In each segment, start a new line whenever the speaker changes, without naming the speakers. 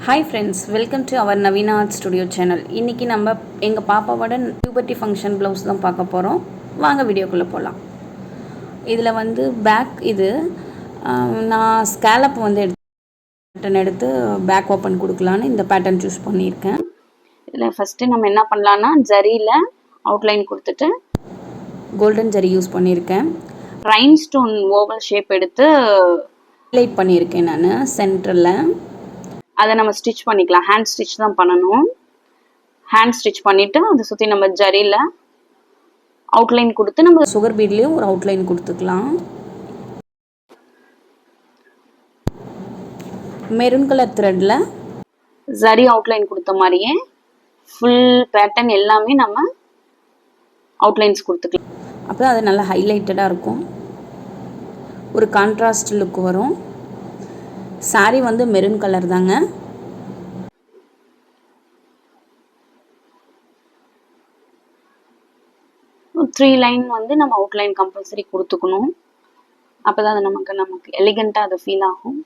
Hi friends, welcome to our Naveena art studio channel. இன்றைக்கி நம்ம எங்கள் பாப்பாவோட பியூபர்ட்டி ஃபங்க்ஷன் ப்ளவுஸ் தான் பார்க்க போகிறோம். வாங்க வீடியோக்குள்ளே போகலாம். இதில் வந்து பேக் நான் ஸ்கேலப் வந்து எடுத்து பேக் ஓப்பன் கொடுக்கலான்னு இந்த பேட்டர்ன் சூஸ் பண்ணியிருக்கேன். இதில் ஃபஸ்ட்டு நம்ம என்ன பண்ணலான்னா, ஜரியில் அவுட்லைன் கொடுத்துட்டு கோல்டன் ஜரி யூஸ் பண்ணியிருக்கேன். ரைன் ஸ்டோன் ஓவல் ஷேப் எடுத்து ஹைலைட் பண்ணியிருக்கேன் நான் சென்டரில். அதை நம்ம ஸ்டிச் பண்ணிக்கலாம். ஹேண்ட் ஸ்டிச் தான் பண்ணணும். ஹேண்ட் ஸ்டிச் பண்ணிவிட்டு அதை சுற்றி நம்ம ஜரியில் அவுட்லைன் கொடுத்து நம்ம சுகர் பீட்லேயும் ஒரு அவுட்லைன் கொடுத்துக்கலாம். மெரூன் கலர் த்ரெட்டில் ஜரி அவுட்லைன் கொடுத்த மாதிரியே ஃபுல் பேட்டர்ன் எல்லாமே நம்ம அவுட்லைன்ஸ் கொடுத்துக்கலாம். அப்போ அது நல்லா ஹைலைட்டடாக இருக்கும், ஒரு கான்ட்ராஸ்ட் லுக் வரும். சாரீ வந்து மெரூன் கலர் தாங்க. த்ரீ லைன் வந்து நம்ம அவுட்லைன் கம்பல்சரி கொடுத்துக்கணும். அப்போ தான் அது நமக்கு எலிகண்ட்டாக அது ஃபீல் ஆகும்.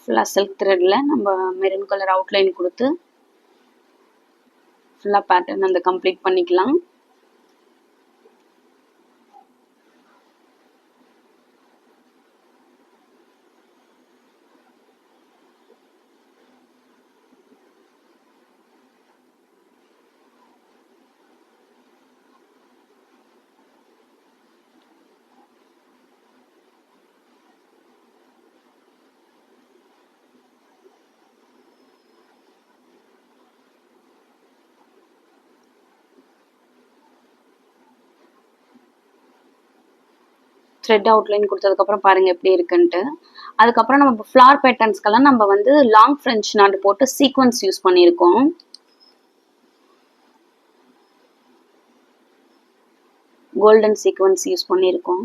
ஃபுல்லாக சில்க் த்ரெட்டில் நம்ம மெரூன் கலர் அவுட்லைன் கொடுத்து ஃபுல்லாக பேட்டர்ன் அந்த கம்ப்ளீட் பண்ணிக்கலாம். த்ரெட் அவுட்லைன் கொடுத்ததுக்கப்புறம் பாருங்கள் எப்படி இருக்குன்ட்டு. அதுக்கப்புறம் நம்ம ஃப்ளார் பேட்டர்ன்ஸ்க்கெல்லாம் நம்ம வந்து லாங் ஃப்ரெஞ்ச் நாட் போட்டு சீக்வன்ஸ் யூஸ் பண்ணியிருக்கோம். கோல்டன் சீக்வன்ஸ் யூஸ் பண்ணியிருக்கோம்.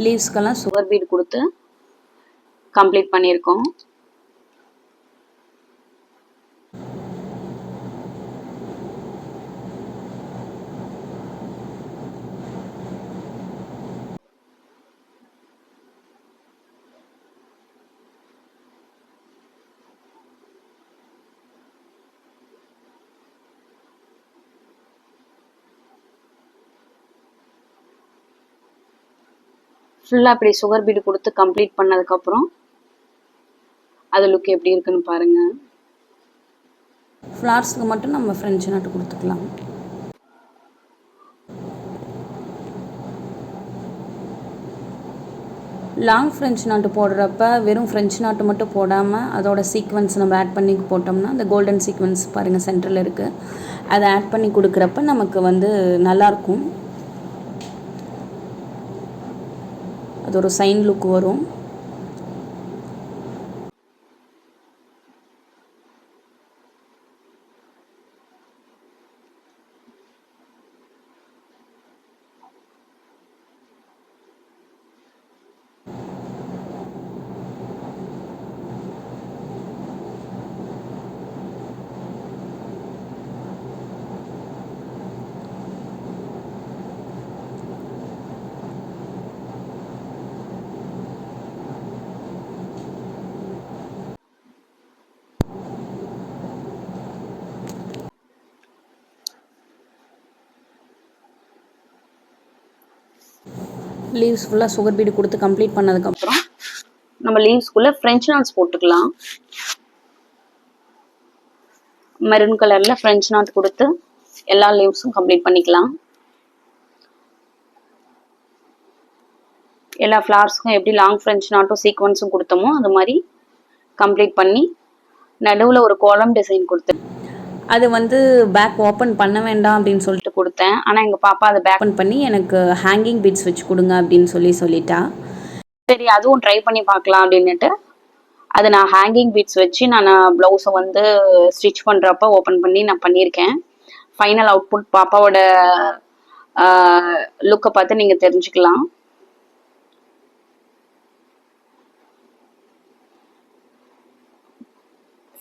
லீவ்ஸ்க்கெல்லாம் சுகர் பீட் கொடுத்து கம்ப்ளீட் பண்ணியிருக்கோம். ஃபுல்லாக அப்படி சுகர் பீடு கொடுத்து கம்ப்ளீட் பண்ணதுக்கப்புறம் அது லுக் எப்படி இருக்குன்னு பாருங்கள். ஃப்ளார்ஸ்க்கு மட்டும் நம்ம ஃப்ரெஞ்ச் நாட்டு கொடுத்துக்கலாம். லாங் ஃப்ரெஞ்ச் நாட்டு போடுறப்ப வெறும் ஃப்ரெஞ்ச் நாட்டு மட்டும் போடாமல் அதோட சீக்வன்ஸ் நம்ம ஆட் பண்ணி போட்டோம்னா அந்த கோல்டன் சீக்வன்ஸ் பாருங்கள் சென்டரில் இருக்குது, அதை ஆட் பண்ணி கொடுக்குறப்ப நமக்கு வந்து நல்லாயிருக்கும். அது ஒரு சைன் லுக் வரும். லீவ்ஸ் ஃபுல்லாக சுகர் பீடு கொடுத்து கம்ப்ளீட் பண்ணதுக்கப்புறம் நம்ம லீவ்ஸ்குள்ளே ஃப்ரெஞ்ச் நாட்ஸ் போட்டுக்கலாம். மெரூன் கலரில் ஃப்ரெஞ்ச் நாட் கொடுத்து எல்லா லீவ்ஸும் கம்ப்ளீட் பண்ணிக்கலாம். எல்லா ஃப்ளார்ஸ்க்கும் எப்படி லாங் ஃப்ரெஞ்ச் நாட்டும் சீக்வன்ஸும் கொடுத்தோமோ அது மாதிரி கம்ப்ளீட் பண்ணி நடுவில் ஒரு கோலம் டிசைன் கொடுத்து அது வந்து பேக் ஓப்பன் பண்ண வேண்டாம் அப்படின்னு சொல்லிட்டு கொடுத்தேன். ஆனால் எங்கள் பாப்பா அதை பேக் ஓப்பன் பண்ணி எனக்கு ஹேங்கிங் பீட்ஸ் வச்சு கொடுங்க அப்படின்னு சொல்லிட்டா. சரி அதுவும் ட்ரை பண்ணி பார்க்கலாம் அப்படின்னுட்டு அது நான் ஹேங்கிங் பீட்ஸ் வச்சு நான் ப்ளவுஸை வந்து ஸ்டிச் பண்ணுறப்ப ஓப்பன் பண்ணி நான் பண்ணியிருக்கேன். ஃபைனல் அவுட்புட் பாப்பாவோட லுக்கை பார்த்து நீங்கள் தெரிஞ்சுக்கலாம்.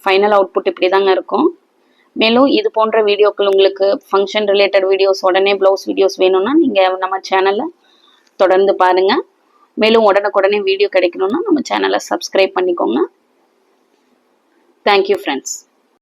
ஃபைனல் அவுட்புட் இப்படி தாங்க இருக்கும். மேலும் இது போன்ற வீடியோக்கள் உங்களுக்கு ஃபங்க்ஷன் ரிலேட்டட் வீடியோஸ், உடனே ப்ளவுஸ் வீடியோஸ் வேணும்னா நீங்கள் நம்ம சேனலை தொடர்ந்து பாருங்கள். மேலும் உடனுக்குடனே வீடியோ கிடைக்கணும்னா நம்ம சேனலை சப்ஸ்கிரைப் பண்ணிக்கோங்க. Thank you friends.